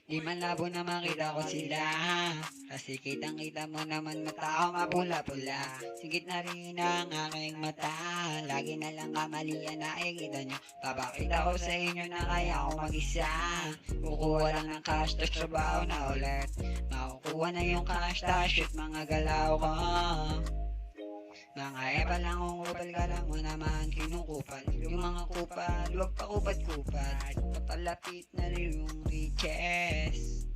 Di malabo na makita ko sila, kasi kitang kita mo naman mata ko mapula-pula. Sigit na rin ang aking mata, lagi na lang kamalian nakikita nyo. Papakita ko sa inyo na kaya ko mag-isa. Kukuha lang ng cash, tas trabaho na ulit. Makukuha na yung cash, tas shoot mga galaw ko. Mga eba lang kung kupal ka lang mo naman kinukupal. Yung mga kupal, huwag pa kupad-kupad. Papalapit na rin yung riches.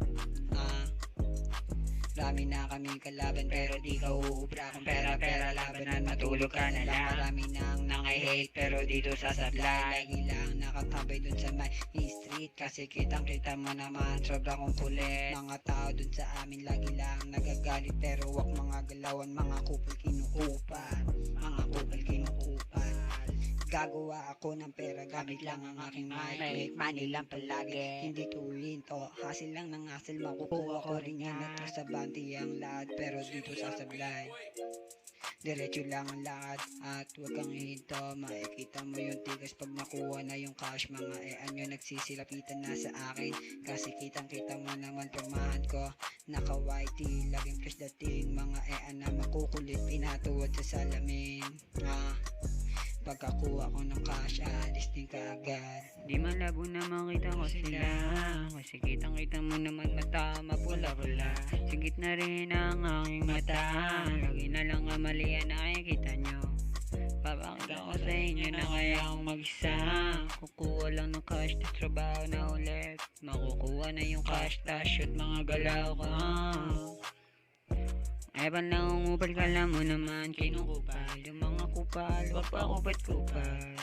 Dami na kami kalaban pero di ka uubra. Kung pera-pera labanan matulog ka na lang. Marami nang nangay-hate pero dito sa sablay lagi lang nakatambay dun sa my street. Kasi kitang kita mo naman sobra kong kulit. Mga tao dun sa amin lagi lang nagagalit pero wag mga galawan. Mga kupal kinukupan, mga kupal kinukupan. Gagawa ako ng pera gamit lang ang aking mic. Make money lang palagi, hindi tuwin to. Hasil lang ng hasil, makukuha ko rin yan. At sa banti ang lahat pero dito sa sablay diretso lang ang lahat at huwag kang hihinto. Makikita mo yung tigas pag nakuha na yung cash. Mga anyo nagsisilapitan na sa akin, kasi kitang kita mo naman pirmahan ko. Naka whitey, laging fresh dating. Mga na makukulit, pinatuwad sa salamin. Pagkakuha ko ng cash, alis din ka agad. Di malabo na makita ko sila, kasi kitang kita mo naman mata mapula-pula. Sigit na rin ang aking mata, lagi na lang kamalian nakikita nyo. Papakita ko sa inyo na kaya akong mag-isa. Kukuha lang ng cash, tas trabaho na ulit. Makukuha na yung cash, tas shoot mga galaw ko. Eban lang kung upal ka lang mo naman kinukupal. Yung mga kupal, wag pa kupad-kupad.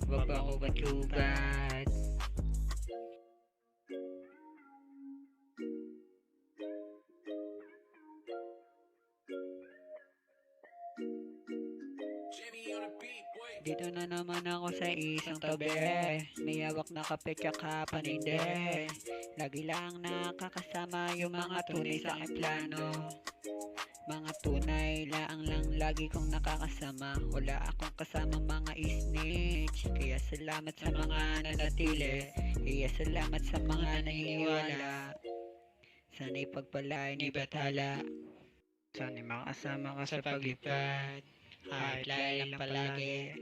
Wag pa kupad-kupad. Dito na naman ako sa isang tabi, may hawak na kape tsaka paninde. Lagi lang nakakasama yung mga tunay sa aking plano. Mga tunay lang lagi kong nakakasama. Wala akong kasama mga snitch. Kaya salamat sa mga nanatili, kaya salamat sa mga naniniwala. Sana'y pagpalain ni Bathala, sana'y makasama ka sa paglipad. Heart lang palagi.